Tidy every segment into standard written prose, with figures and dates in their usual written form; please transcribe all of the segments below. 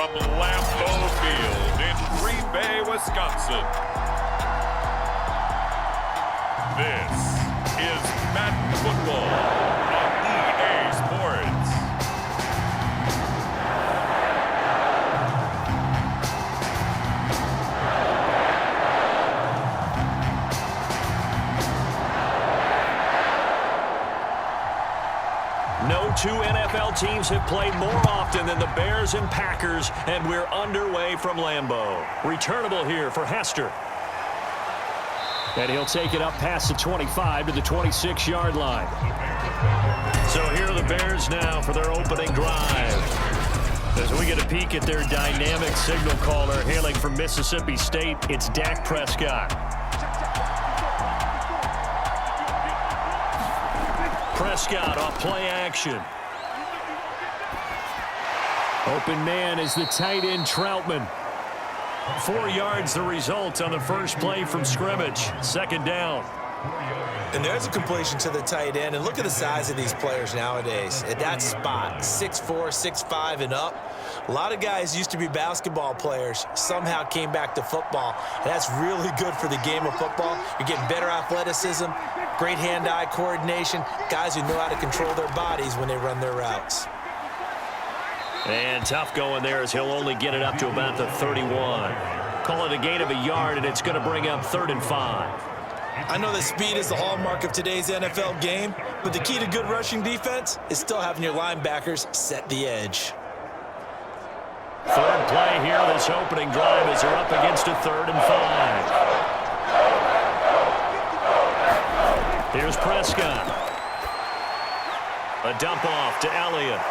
from Lambeau Field in Green Bay, Wisconsin. This is Madden Football on EA Sports. No two NFL teams have played more often than the Bears and Packers, and we're underway from Lambeau. Returnable here for Hester. And he'll take it up past the 25 to the 26-yard line. So here are the Bears now for their opening drive. As we get a peek at their dynamic signal caller hailing from Mississippi State, it's Dak Prescott. Prescott off play action. Open man is the tight end Troutman. 4 yards the result on the first play from scrimmage. Second down. And there's a completion to the tight end. And look at the size of these players nowadays. At that spot, 6'4", 6'5", and up. A lot of guys used to be basketball players, somehow came back to football. And that's really good for the game of football. You're getting better athleticism, great hand-eye coordination, guys who know how to control their bodies when they run their routes. And tough going there as he'll only get it up to about the 31. Call it a gain of a yard, and it's going to bring up 3rd and 5. I know that speed is the hallmark of today's NFL game, but the key to good rushing defense is still having your linebackers set the edge. Third play here, this opening drive as they're up against a 3rd and 5. Here's Prescott. A dump off to Elliott.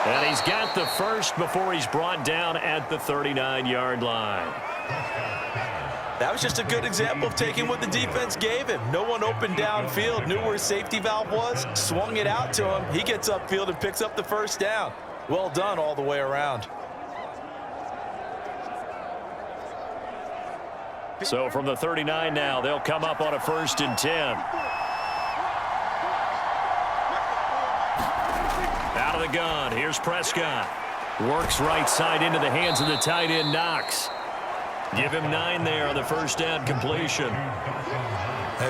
And he's got the first before he's brought down at the 39-yard line. That was just a good example of taking what the defense gave him. No one opened downfield, knew where his safety valve was, swung it out to him. He gets upfield and picks up the first down. Well done all the way around. So from the 39 now, they'll come up on a 1st and 10. Out of the gun, here's Prescott. Works right side into the hands of the tight end, Knox. Give him 9 there on the first down completion.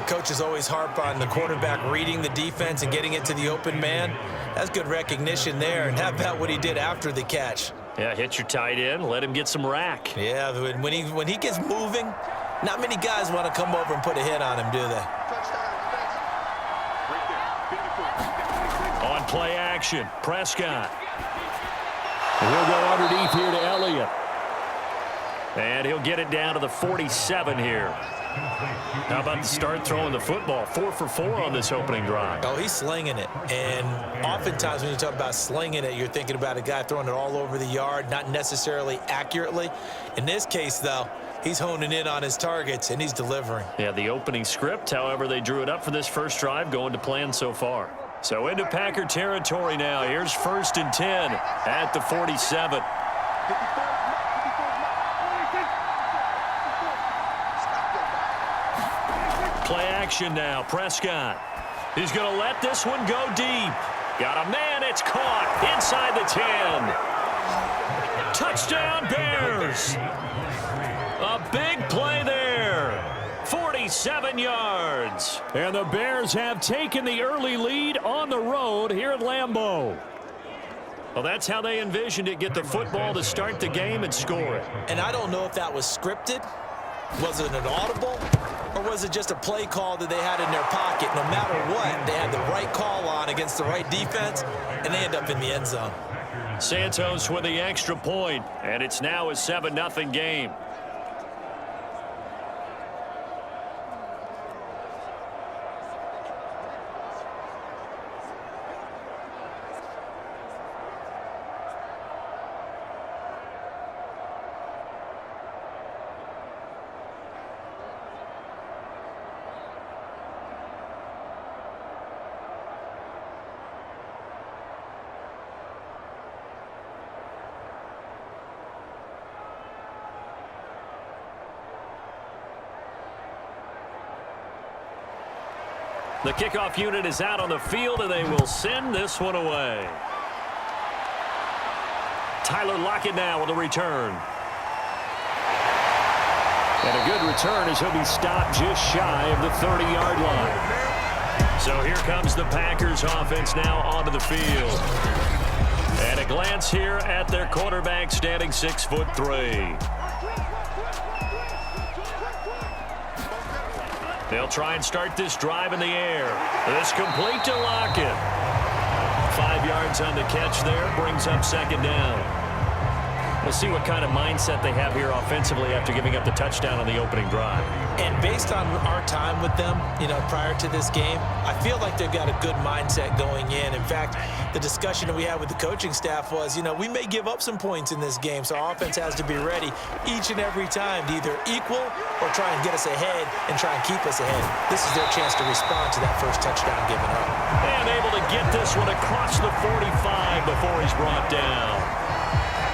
Coaches always harp on the quarterback reading the defense and getting it to the open man. That's good recognition there. And how about what he did after the catch? Yeah, hit your tight end, let him get some rack. Yeah, when he gets moving, not many guys want to come over and put a hit on him, do they? On play action, Prescott. And he'll go underneath here to Elliott. And he'll get it down to the 47 here. How about to start throwing the football? 4 for 4 on this opening drive. Oh, he's slinging it. And oftentimes when you talk about slinging it, you're thinking about a guy throwing it all over the yard, not necessarily accurately. In this case, though, he's honing in on his targets, and he's delivering. Yeah, the opening script, however, they drew it up for this first drive, going to plan so far. So into Packer territory now. Here's 1st and 10 at the 47. Play action now, Prescott. He's going to let this one go deep. Got a man, it's caught inside the 10. Touchdown, Bears. A big play there. 47 yards. And the Bears have taken the early lead on the road here at Lambeau. Well, that's how they envisioned it, get the football to start the game and score it. And I don't know if that was scripted. Was it an audible? Or was it just a play call that they had in their pocket? No matter what, they had the right call on against the right defense, and they end up in the end zone. Santos with the extra point, and it's now a 7-0 game. The kickoff unit is out on the field, and they will send this one away. Tyler Lockett now with a return. And a good return as he'll be stopped just shy of the 30-yard line. So here comes the Packers offense now onto the field. And a glance here at their quarterback standing 6'3". They'll try and start this drive in the air. This complete to Lockett. 5 yards on the catch there, brings up second down. We'll see what kind of mindset they have here offensively after giving up the touchdown on the opening drive. And based on our time with them, prior to this game, I feel like they've got a good mindset going in. In fact, the discussion that we had with the coaching staff was, we may give up some points in this game, so our offense has to be ready each and every time to either equal or try and get us ahead and try and keep us ahead. This is their chance to respond to that first touchdown given up. And able to get this one across the 45 before he's brought down.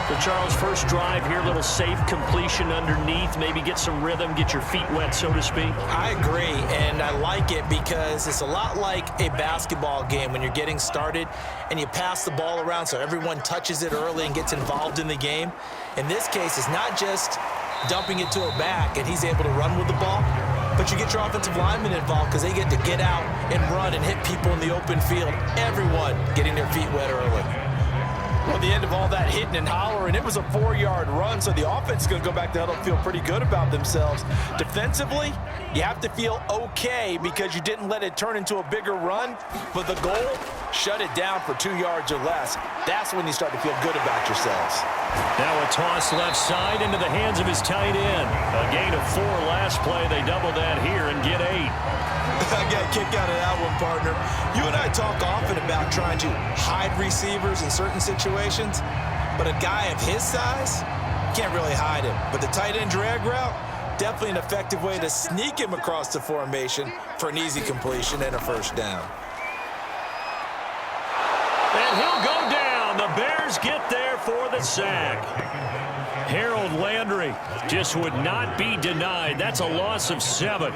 So, Charles, first drive here, little safe completion underneath, maybe get some rhythm, get your feet wet, so to speak. I agree, and I like it because it's a lot like a basketball game when you're getting started and you pass the ball around so everyone touches it early and gets involved in the game. In this case, it's not just dumping it to a back and he's able to run with the ball, but you get your offensive linemen involved because they get to get out and run and hit people in the open field. Everyone getting their feet wet early. Well, the end of all that hitting and hollering, it was a 4-yard run, so the offense is going to go back to huddle and feel pretty good about themselves. Defensively, you have to feel okay because you didn't let it turn into a bigger run, but the goal, shut it down for 2 yards or less. That's when you start to feel good about yourselves. Now a toss left side into the hands of his tight end. A gain of 4 last play. They double that here and get 8. I got a kick out of that one, partner. You and I talk often about trying to hide receivers in certain situations, but a guy of his size, can't really hide him. But the tight end drag route, definitely an effective way to sneak him across the formation for an easy completion and a first down. And he'll go down. The Bears get there for the sack. Harold Landry just would not be denied. That's a loss of 7.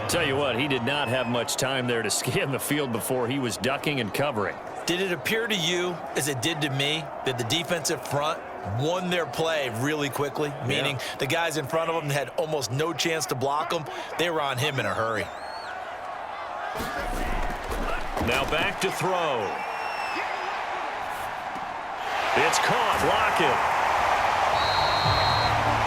Tell you what, he did not have much time there to scan the field before he was ducking and covering. Did it appear to you, as it did to me, that the defensive front won their play really quickly? Meaning the guys in front of them had almost no chance to block them. They were on him in a hurry. Now back to throw. It's caught. Lockett.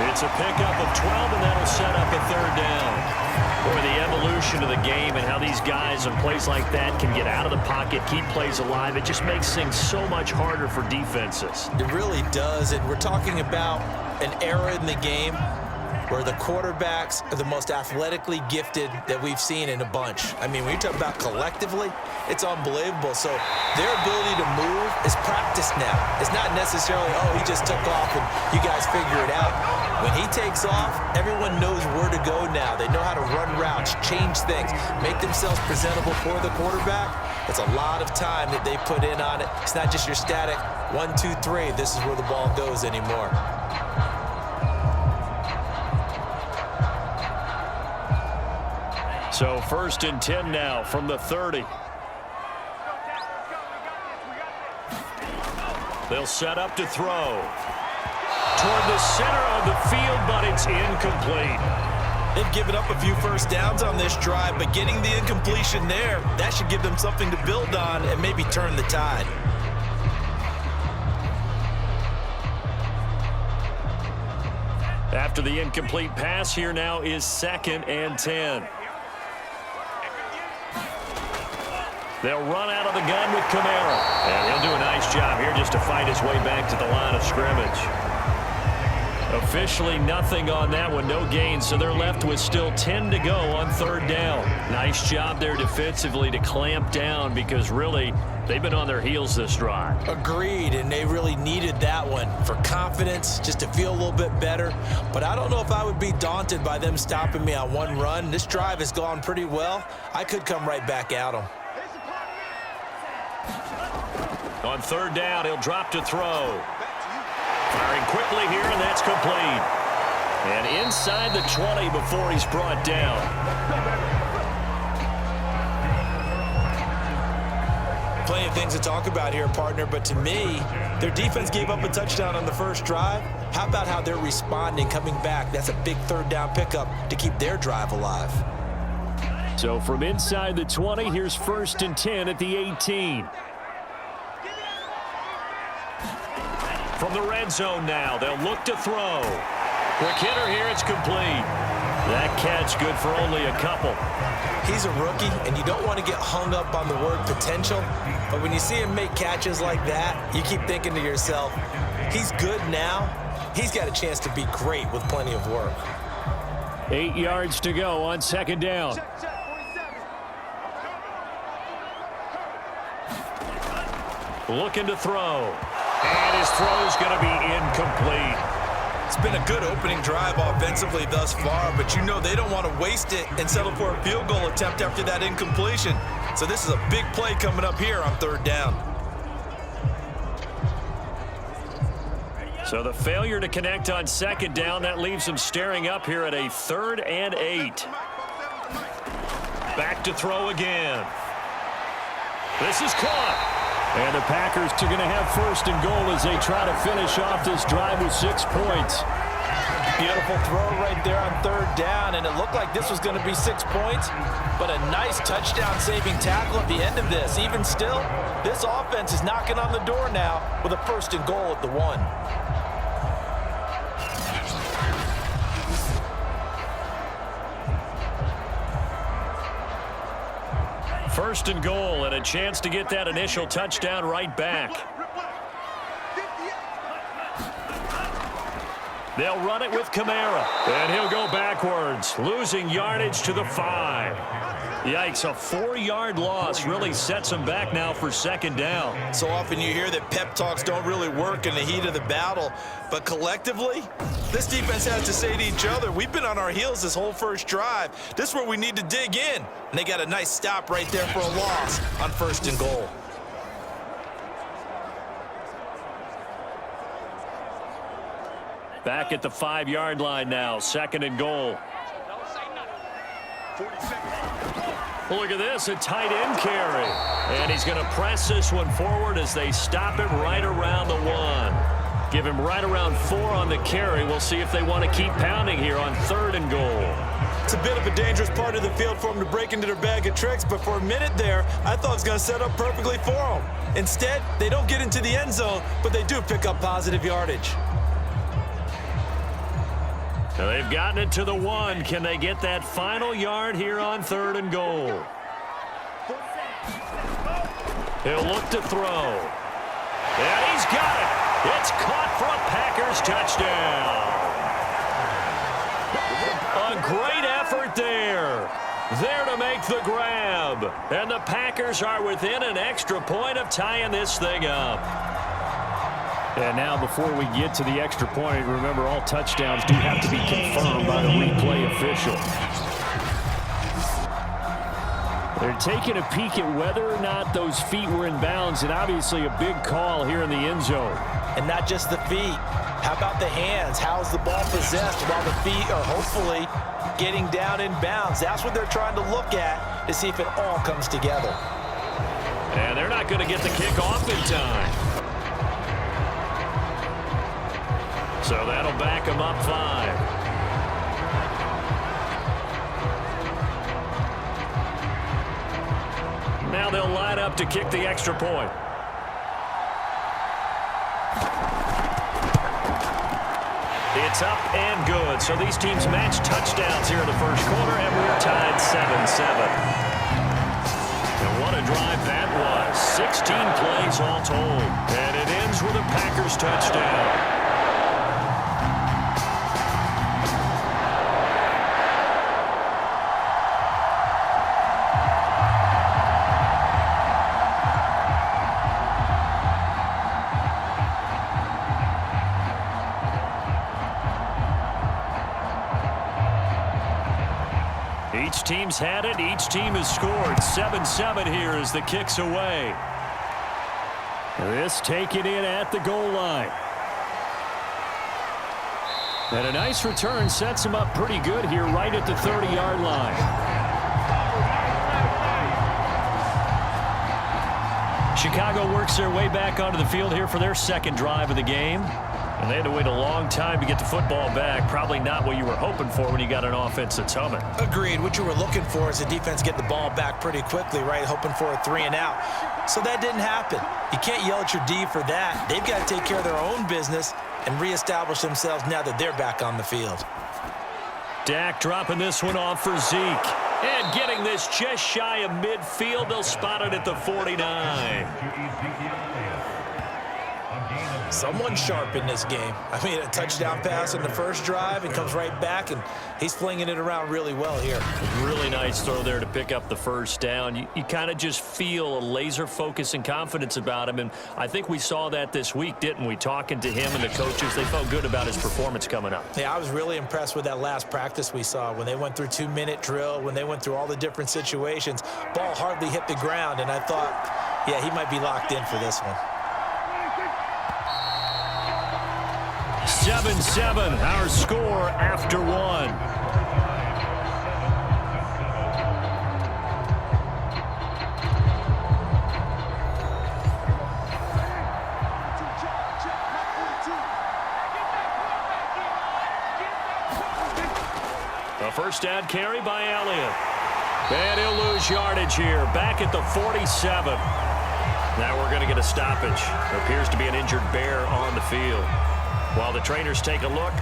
It's a pickup of 12, and that'll set up a third down. Boy, the evolution of the game and how these guys in plays like that can get out of the pocket, keep plays alive, it just makes things so much harder for defenses. It really does, and we're talking about an era in the game where the quarterbacks are the most athletically gifted that we've seen in a bunch. I mean, when you talk about collectively, it's unbelievable. So their ability to move is practiced now. It's not necessarily, oh, he just took off and you guys figure it out. When he takes off, everyone knows where to go now. They know how to run routes, change things, make themselves presentable for the quarterback. It's a lot of time that they put in on it. It's not just your static 1, 2, 3. This is where the ball goes anymore. So 1st and 10 now from the 30. They'll set up to throw. Toward the center of the field, but it's incomplete. They've given up a few first downs on this drive, but getting the incompletion there, that should give them something to build on and maybe turn the tide. After the incomplete pass, here now is 2nd and 10. They'll run out of the gun with Kamara. And he'll do a nice job here just to fight his way back to the line of scrimmage. Officially nothing on that one, no gain, so they're left with still 10 to go on 3rd down. Nice job there defensively to clamp down because really they've been on their heels this drive. Agreed, and they really needed that one for confidence, just to feel a little bit better. But I don't know if I would be daunted by them stopping me on one run. This drive has gone pretty well. I could come right back at them. On 3rd down, he'll drop to throw. Firing quickly here, and that's complete. And inside the 20 before he's brought down. plenty of things to talk about here, partner, but to me, their defense gave up a touchdown on the first drive. How about how they're responding, coming back? That's a big third down pickup to keep their drive alive. So from inside the 20, here's 1st and 10 at the 18. From the red zone now, they'll look to throw. Quick hitter here, it's complete. That catch good for only a couple. He's a rookie, and you don't want to get hung up on the word potential, but when you see him make catches like that, you keep thinking to yourself, he's good now. He's got a chance to be great with plenty of work. 8 yards to go on 2nd down. Looking to throw. And his throw's going to be incomplete. It's been a good opening drive offensively thus far, but you know they don't want to waste it and settle for a field goal attempt after that incompletion. So this is a big play coming up here on 3rd down. So the failure to connect on 2nd down, that leaves them staring up here at a 3rd and 8. Back to throw again. This is caught. And the Packers are going to have 1st and goal as they try to finish off this drive with 6 points. Beautiful throw right there on 3rd down, and it looked like this was going to be 6 points, but a nice touchdown-saving tackle at the end of this. Even still, this offense is knocking on the door now with a 1st and goal at the 1. 1st and goal, and a chance to get that initial touchdown right back. They'll run it with Kamara, and he'll go backwards, losing yardage to the 5. Yikes, a 4-yard loss really sets him back now for 2nd down. So often you hear that pep talks don't really work in the heat of the battle, but collectively, this defense has to say to each other, we've been on our heels this whole first drive. This is where we need to dig in. And they got a nice stop right there for a loss on 1st and goal. Back at the 5-yard line now, 2nd and goal. Look at this, a tight end carry. And he's going to press this one forward as they stop him right around the 1. Give him right around 4 on the carry. We'll see if they want to keep pounding here on 3rd and goal. It's a bit of a dangerous part of the field for them to break into their bag of tricks, but for a minute there, I thought it was going to set up perfectly for them. Instead, they don't get into the end zone, but they do pick up positive yardage. Now they've gotten it to the 1. Can they get that final yard here on 3rd and goal? He'll look to throw. And he's got it. It's caught for a Packers touchdown. A great effort there. There to make the grab. And the Packers are within an extra point of tying this thing up. And now before we get to the extra point, remember all touchdowns do have to be confirmed by the replay official. They're taking a peek at whether or not those feet were in bounds, and obviously a big call here in the end zone. And not just the feet. How about the hands? How's the ball possessed while the feet are hopefully getting down in bounds? That's what they're trying to look at to see if it all comes together. And they're not going to get the kick off in time. So that'll back them up 5. Now they'll line up to kick the extra point. It's up and good. So these teams match touchdowns here in the first quarter, and we're tied 7-7. And what a drive that was. 16 plays all told. And it ends with a Packers touchdown. Each team's had it. Each team has scored. 7-7 here as the kick's away. This taken in at the goal line. And a nice return sets him up pretty good here right at the 30-yard line. Chicago works their way back onto the field here for their second drive of the game. And they had to wait a long time to get the football back. Probably not what you were hoping for when you got an offense that's humming. Agreed. What you were looking for is the defense get the ball back pretty quickly, right? Hoping for a 3-and-out. So that didn't happen. You can't yell at your D for that. They've got to take care of their own business and reestablish themselves now that they're back on the field. Dak dropping this one off for Zeke. And getting this just shy of midfield. They'll spot it at the 49. Someone sharp in this game. I mean, a touchdown pass in the first drive and comes right back, and he's flinging it around really well here. Really nice throw there to pick up the first down. You kind of just feel a laser focus and confidence about him, and I think we saw that this week, didn't we? Talking to him and the coaches, they felt good about his performance coming up. Yeah, I was really impressed with that last practice we saw when they went through 2-minute drill, when they went through all the different situations. Ball hardly hit the ground, and I thought, yeah, he might be locked in for this one. 7-7, our score after one. A first down carry by Elliott. And he'll lose yardage here, back at the 47. Now we're going to get a stoppage. There appears to be an injured bear on the field. While the trainers take a look,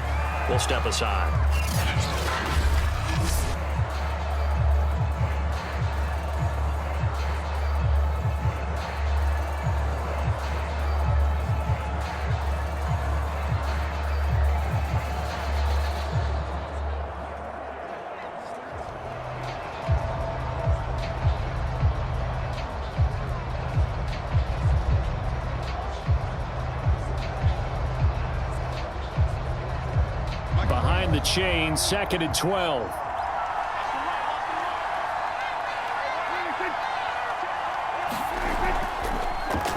we'll step aside. Behind the chain, 2nd and 12.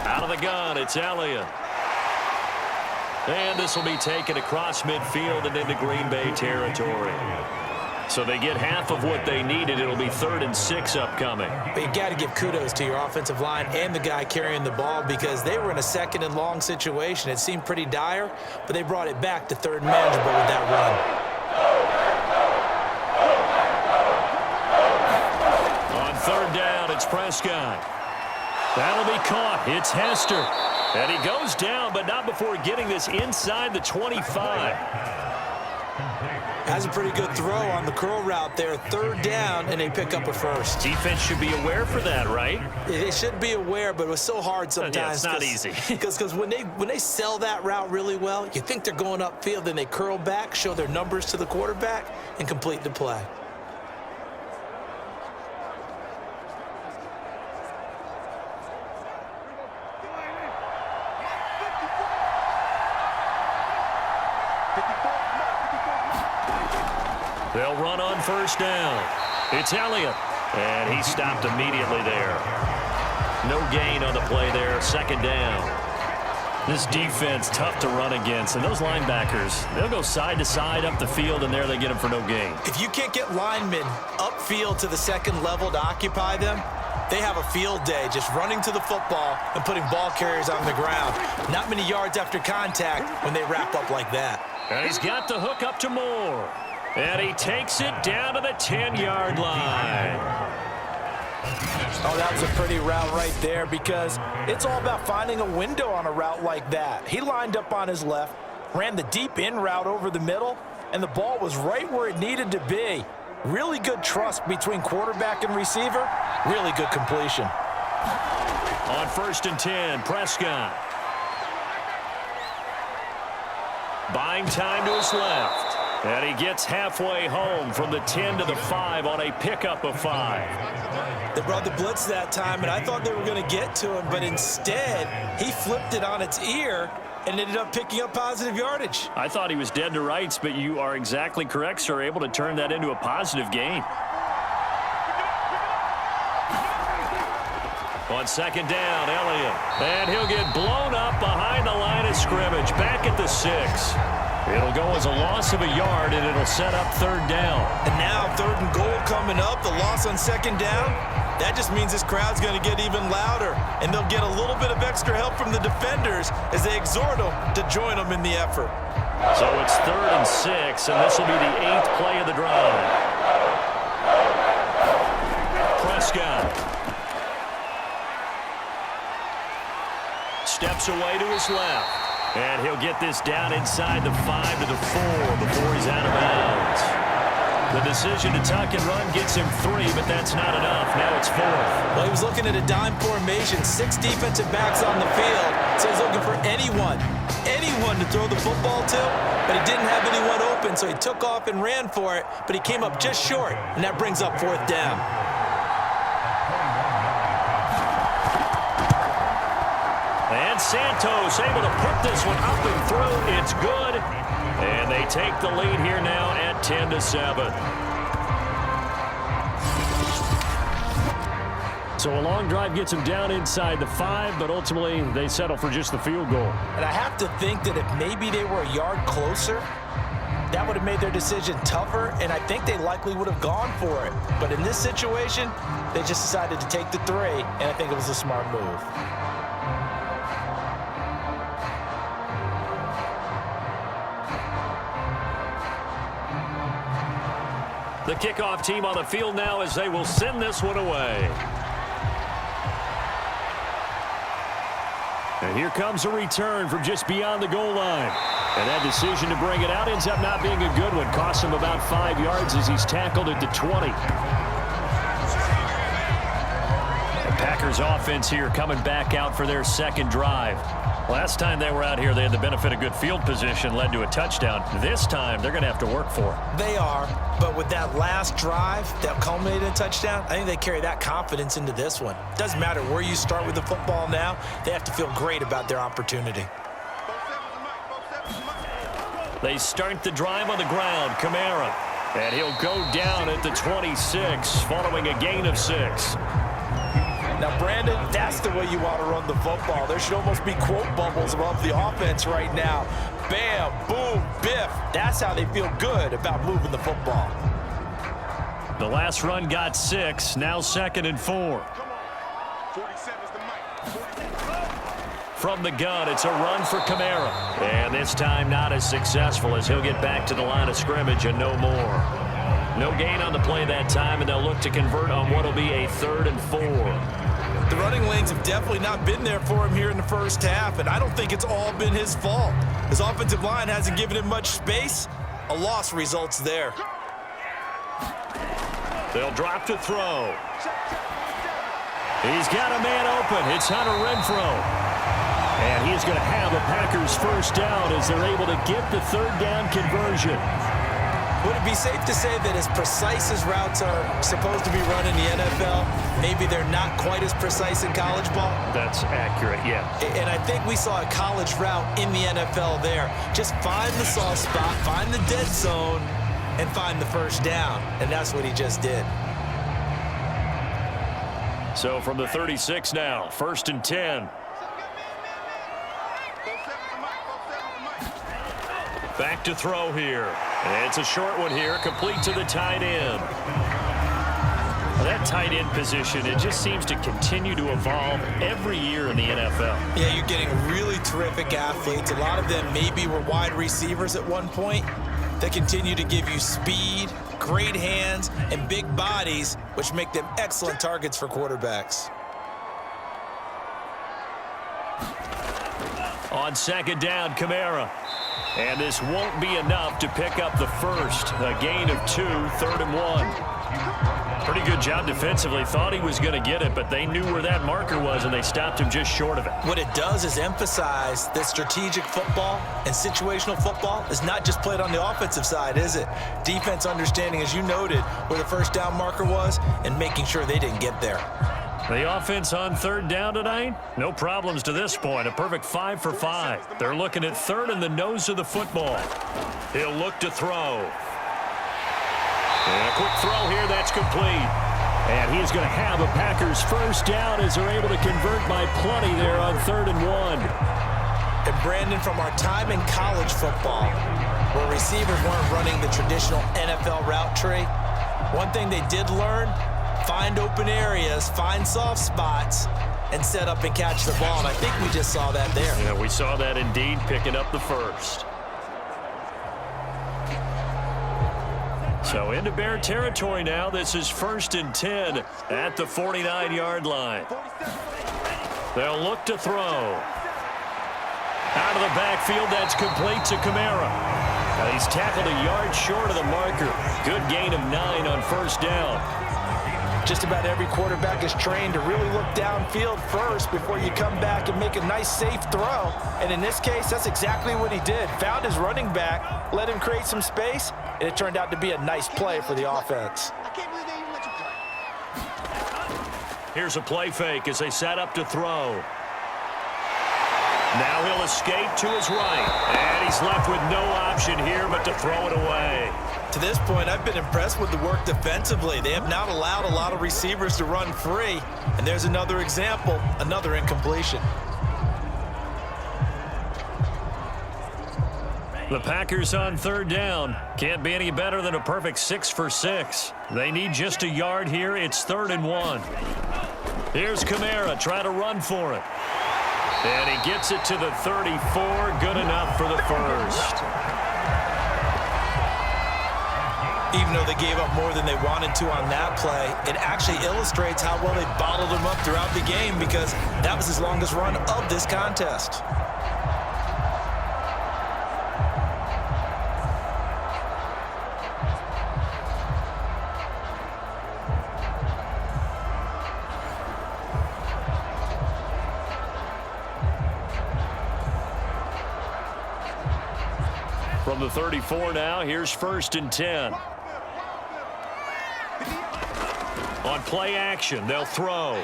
Out of the gun, it's Elliott. And this will be taken across midfield and into Green Bay territory. So they get half of what they needed. It'll be 3rd and 6 upcoming. But you got to give kudos to your offensive line and the guy carrying the ball because they were in a 2nd and long situation. It seemed pretty dire, but they brought it back to 3rd and manageable with that run. On 3rd down, it's Prescott. That'll be caught. It's Hester. And he goes down, but not before getting this inside the 25. Has a pretty good throw on the curl route there. 3rd down, and they pick up a first. Defense should be aware for that, right? They should be aware, but it was so hard sometimes. Yeah, it's not easy. Because when they sell that route really well, you think they're going upfield, then they curl back, show their numbers to the quarterback, and complete the play. They'll run on 1st down. It's Elliott, and he stopped immediately there. No gain on the play there, 2nd down. This defense, tough to run against, and those linebackers, they'll go side to side up the field, and there they get them for no gain. If you can't get linemen upfield to the 2nd level to occupy them, they have a field day just running to the football and putting ball carriers on the ground. Not many yards after contact when they wrap up like that. And he's got the hook up to Moore. And he takes it down to the 10-yard line. Oh, that was a pretty route right there because it's all about finding a window on a route like that. He lined up on his left, ran the deep in route over the middle, and the ball was right where it needed to be. Really good trust between quarterback and receiver. Really good completion. On 1st and 10, Prescott. Buying time to his left. And he gets halfway home from the 10 to the 5 on a pickup of 5. They brought the blitz that time, and I thought they were going to get to him, but instead, he flipped it on its ear and ended up picking up positive yardage. I thought he was dead to rights, but you are exactly correct, sir, able to turn that into a positive gain. On 2nd down, Elliott. And he'll get blown up behind the line of scrimmage, back at the 6. It'll go as a loss of a yard, and it'll set up 3rd down. And now 3rd and goal coming up, the loss on 2nd down. That just means this crowd's going to get even louder, and they'll get a little bit of extra help from the defenders as they exhort them to join them in the effort. So it's 3rd and 6, and this will be the 8th play of the drive. Prescott steps away to his left, and he'll get this down inside the 5 to the 4 before he's out of bounds. The decision to tuck and run gets him 3, but that's not enough. Now it's 4th. Well, he was looking at a dime formation, 6 defensive backs on the field, so he's looking for anyone to throw the football to, but he didn't have anyone open, so he took off and ran for it, but he came up just short, and that brings up 4th down. And Santos able to put this one up and through. It's good. And they take the lead here now at 10-7. So a long drive gets them down inside the 5, but ultimately they settle for just the field goal. And I have to think that if maybe they were a yard closer, that would have made their decision tougher, and I think they likely would have gone for it. But in this situation, they just decided to take the 3, and I think it was a smart move. The kickoff team on the field now as they will send this one away. And here comes a return from just beyond the goal line. And that decision to bring it out ends up not being a good one. Costs him about 5 yards as he's tackled at the 20. The Packers offense here coming back out for their 2nd drive. Last time they were out here, they had the benefit of good field position, led to a touchdown. This time, they're going to have to work for it. They are, but with that last drive that culminated in a touchdown, I think they carry that confidence into this one. Doesn't matter where you start with the football now, they have to feel great about their opportunity. They start the drive on the ground. Kamara, and he'll go down at the 26 following a gain of 6. Now, Brandon, that's the way you want to run the football. There should almost be quote bubbles above the offense right now. Bam, boom, biff. That's how they feel good about moving the football. The last run got 6. Now 2nd and 4. From the gun, it's a run for Kamara. And this time not as successful as he'll get back to the line of scrimmage and no more. No gain on the play that time, and they'll look to convert on what will be a 3rd and 4. The running lanes have definitely not been there for him here in the first half, and I don't think it's all been his fault. His offensive line hasn't given him much space. A loss results there. They'll drop to throw. He's got a man open. It's Hunter Renfrow. And he's going to have a Packers 1st down as they're able to get the 3rd down conversion. Would it be safe to say that as precise as routes are supposed to be run in the NFL, maybe they're not quite as precise in college ball? That's accurate, yeah. And I think we saw a college route in the NFL there. Just find the soft spot, find the dead zone, and find the 1st down. And that's what he just did. So from the 36 now, 1st and 10. Back to throw here. And it's a short one here, complete to the tight end. That tight end position, it just seems to continue to evolve every year in the NFL. Yeah, you're getting really terrific athletes. A lot of them maybe were wide receivers at one point. They continue to give you speed, great hands, and big bodies, which make them excellent targets for quarterbacks. On 2nd down, Kamara. And this won't be enough to pick up the 1st. A gain of 2, 3rd and 1. Pretty good job defensively. Thought he was going to get it, but they knew where that marker was, and they stopped him just short of it. What it does is emphasize that strategic football and situational football is not just played on the offensive side, is it? Defense understanding, as you noted, where the 1st down marker was and making sure they didn't get there. The offense on 3rd down tonight, no problems to this point. A perfect 5 for 5. They're looking at 3rd in the nose of the football. He'll look to throw. And a quick throw here, that's complete. And he's going to have a Packers 1st down as they're able to convert by plenty there on 3rd and 1. And Brandon, from our time in college football, where receivers weren't running the traditional NFL route tree, one thing they did learn, find open areas, find soft spots, and set up and catch the ball. And I think we just saw that there. Yeah, we saw that indeed, picking up the first. So into Bear territory now. This is 1st and 10 at the 49-yard line. They'll look to throw. Out of the backfield, that's complete to Kamara. Now he's tackled a yard short of the marker. Good gain of 9 on 1st down. Just about every quarterback is trained to really look downfield first before you come back and make a nice, safe throw. And in this case, that's exactly what he did. Found his running back, let him create some space, and it turned out to be a nice play for the offense. Here's a play fake as they set up to throw. Now he'll escape to his right. And he's left with no option here but to throw it away. To this point, I've been impressed with the work defensively. They have not allowed a lot of receivers to run free. And there's another example, another incompletion. The Packers on 3rd down. Can't be any better than a perfect 6 for 6. They need just a yard here. It's 3rd and 1. Here's Kamara trying to run for it. And he gets it to the 34. Good enough for the first. Even though they gave up more than they wanted to on that play, it actually illustrates how well they bottled him up throughout the game because that was his longest run of this contest. From the 34 now, here's 1st and 10. On play action, they'll throw.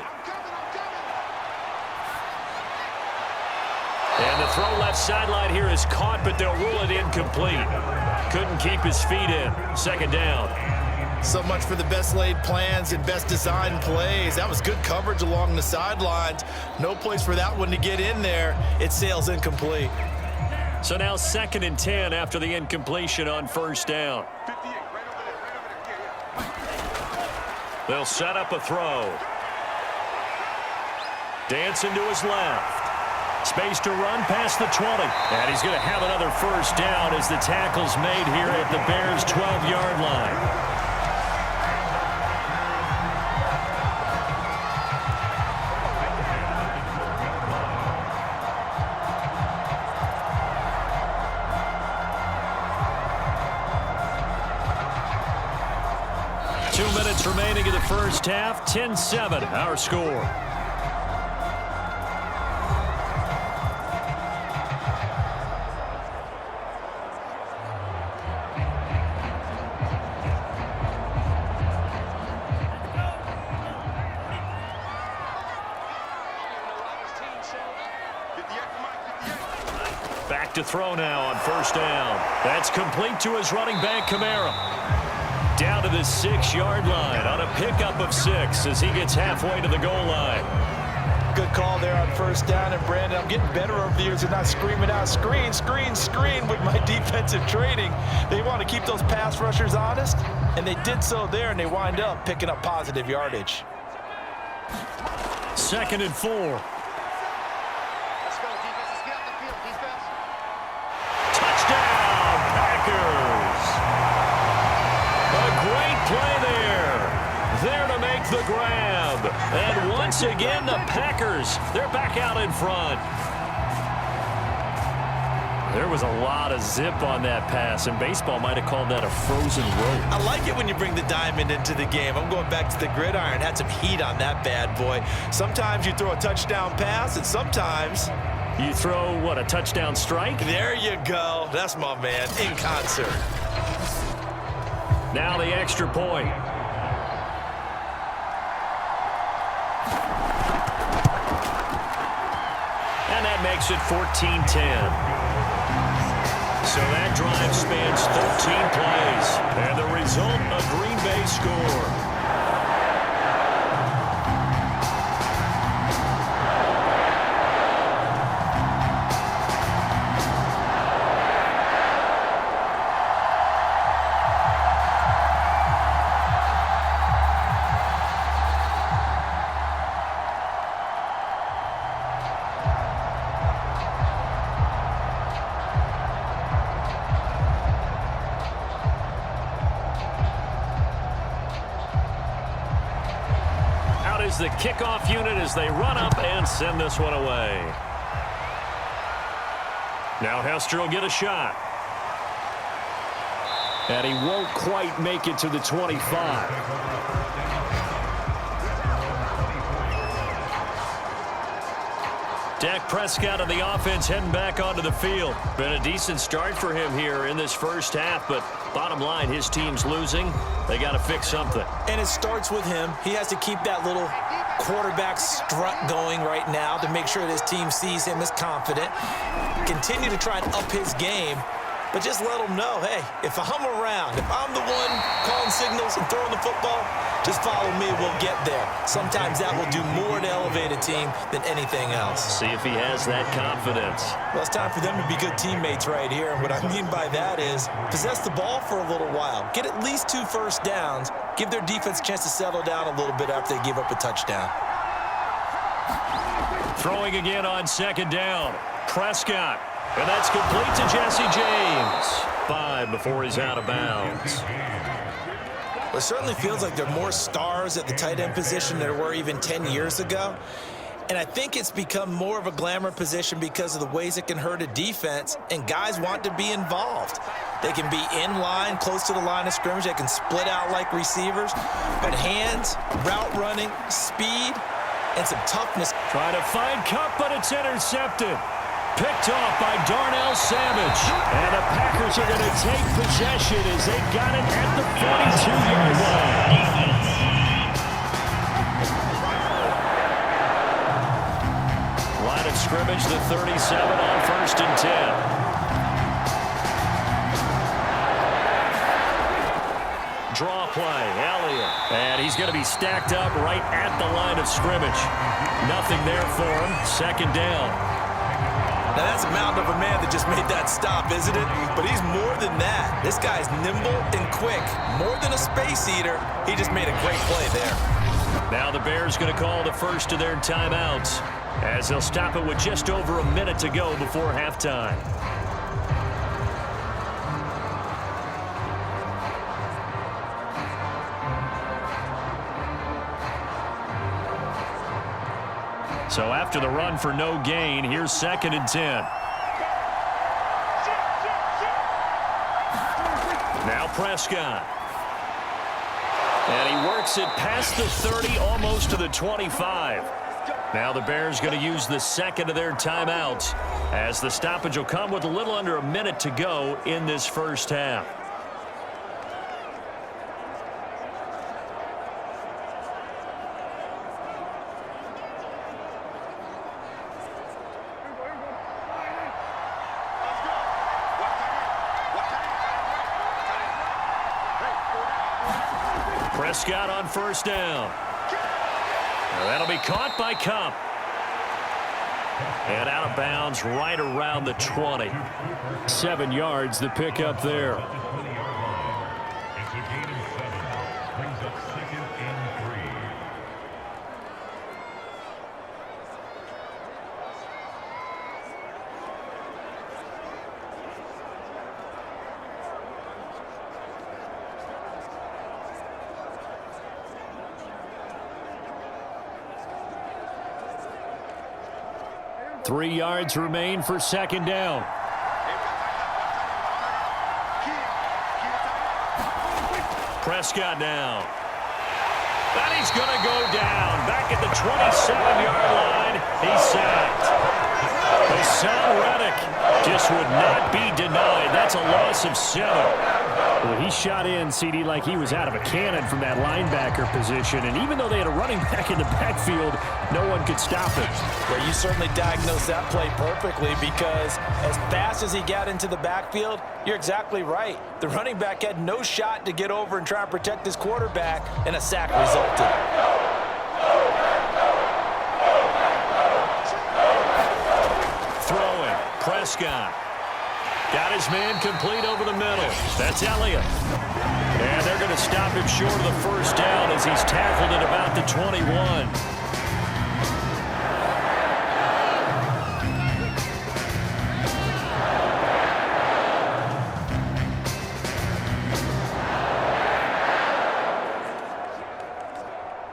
And the throw left sideline here is caught, but they'll rule it incomplete. Couldn't keep his feet in. 2nd down. So much for the best laid plans and best designed plays. That was good coverage along the sidelines. No place for that one to get in there. It sails incomplete. So now 2nd and 10 after the incompletion on 1st down. They'll set up a throw. Dancing to his left. Space to run past the 20. And he's going to have another 1st down as the tackle's made here at the Bears' 12-yard line. Remaining in the first half, 10-7, our score. Back to throw now on 1st down. That's complete to his running back, Kamara. Down to the 6-yard line on a pickup of 6 as he gets halfway to the goal line. Good call there on 1st down. And, Brandon, I'm getting better over the years and not screaming out, screen, screen, screen with my defensive training. They want to keep those pass rushers honest, and they did so there, and they wind up picking up positive yardage. 2nd and 4. Touchdown, Packers! Great play there to make the grab. And once again, the Packers, they're back out in front. There was a lot of zip on that pass, and baseball might have called that a frozen rope. I like it when you bring the diamond into the game. I'm going back to the gridiron. Had some heat on that bad boy. Sometimes you throw a touchdown pass, and sometimes you throw, what, a touchdown strike? There you go. That's my man, in concert. Now the extra point. And that makes it 14-10. So that drive spans 13 plays. And the result, a Green Bay score. the kickoff unit as they run up and send this one away. Now Hester will get a shot. And he won't quite make it to the 25. Dak Prescott and the offense heading back onto the field. Been a decent start for him here in this first half, but bottom line, his team's losing. They got to fix something. And it starts with him. He has to keep that little quarterback strut going right now to make sure that his team sees him as confident. Continue to try and up his game, but just let him know, hey, if I'm around, if I'm the one calling signals and throwing the football, just follow me, we'll get there. Sometimes that will do more to elevate a team than anything else. See if he has that confidence. Well, it's time for them to be good teammates right here. And what I mean by that is possess the ball for a little while. Get at least 2 first downs. Give their defense a chance to settle down a little bit after they give up a touchdown. Throwing again on second down. Prescott. And that's complete to Jesse James. 5 before he's out of bounds. Well, it certainly feels like there are more stars at the tight end position than there were even 10 years ago. And I think it's become more of a glamour position because of the ways it can hurt a defense, and guys want to be involved. They can be in line, close to the line of scrimmage. They can split out like receivers. But hands, route running, speed, and some toughness. Trying to find Cup, but it's intercepted. Picked off by Darnell Savage. And the Packers are going to take possession as they've got it at the 42-yard line. Line of scrimmage, the 37 on 1st and 10. Draw play, Elliott. And he's going to be stacked up right at the line of scrimmage. Nothing there for him. Second down. Now, that's a mountain of a man that just made that stop, isn't it? But he's more than that. This guy's nimble and quick. More than a space eater, he just made a great play there. Now the Bears going to call the first of their timeouts as they'll stop it with just over a minute to go before halftime. So after the run for no gain, here's 2nd and 10. Now Prescott. And he works it past the 30, almost to the 25. Now the Bears going to use the second of their timeouts as the stoppage will come with a little under a minute to go in this first half. Prescott on 1st down. Well, that'll be caught by Cup. And out of bounds right around the 20. 7 yards the pickup there. Three yards remain for second down. Prescott now. And he's going to go down. Back at the 27-yard line. He's sacked. Hassan Reddick just would not be denied. That's a loss of 7. Well, he shot in, CD, like he was out of a cannon from that linebacker position. And even though they had a running back in the backfield, no one could stop it. Well, you certainly diagnosed that play perfectly because as fast as he got into the backfield, you're exactly right. The running back had no shot to get over and try and protect his quarterback, and a sack resulted. Throwing, Prescott. Got his man complete over the middle. That's Elliott. And they're going to stop him short of the first down as he's tackled at about the 21.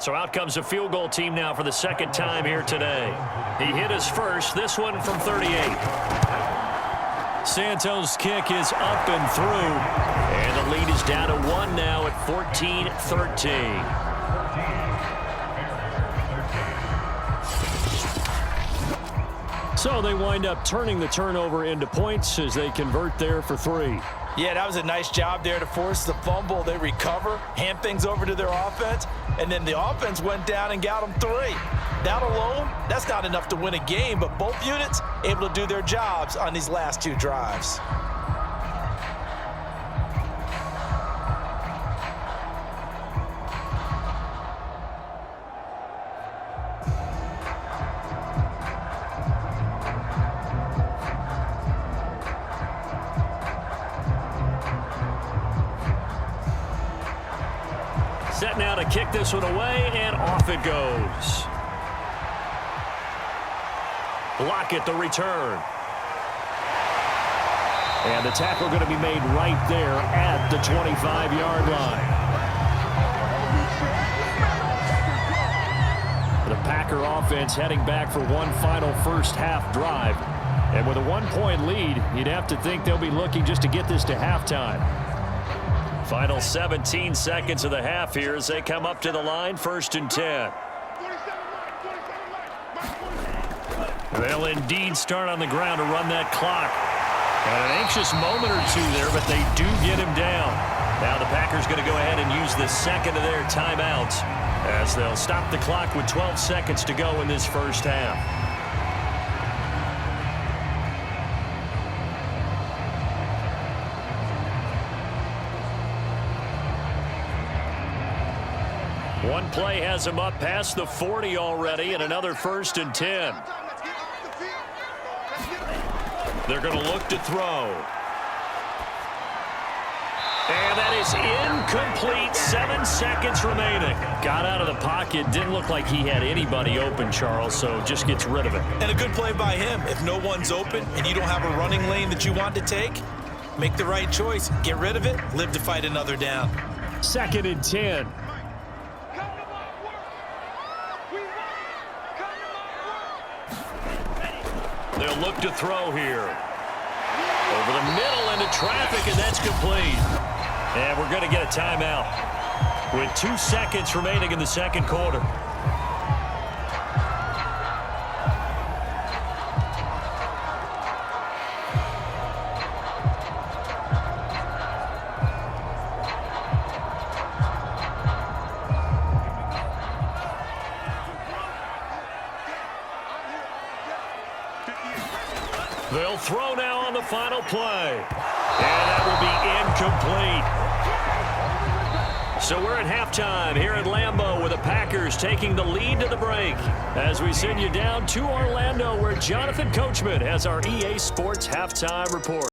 So out comes a field goal team now for the second time here today. He hit his first, this one from 38. Santos' kick is up and through. And the lead is down to 1 now at 14-13. So they wind up turning the turnover into points as they convert there for 3. Yeah, that was a nice job there to force the fumble. They recover, hand things over to their offense, and then the offense went down and got them 3. That alone, that's not enough to win a game, but both units able to do their jobs on these last 2 drives. Set now to kick this one away, and off it goes. Lockett the return. And the tackle going to be made right there at the 25-yard line. The Packer offense heading back for one final first-half drive. And with a 1-point lead, you'd have to think they'll be looking just to get this to halftime. Final 17 seconds of the half here as they come up to the line, 1st and 10. They'll indeed start on the ground to run that clock. And an anxious moment or two there, but they do get him down. Now the Packers going to go ahead and use the second of their timeouts as they'll stop the clock with 12 seconds to go in this first half. One play has him up past the 40 already, and another 1st and 10. They're going to look to throw. And that is incomplete. 7 seconds remaining. Got out of the pocket. Didn't look like he had anybody open, Charles, so just gets rid of it. And a good play by him. If no one's open and you don't have a running lane that you want to take, make the right choice. Get rid of it. Live to fight another down. 2nd and 10. They'll look to throw here. Over the middle into traffic, and that's complete. And we're going to get a timeout with 2 seconds remaining in the second quarter. They'll throw now on the final play. And that will be incomplete. So we're at halftime here at Lambeau with the Packers taking the lead to the break as we send you down to Orlando where Jonathan Coachman has our EA Sports Halftime Report.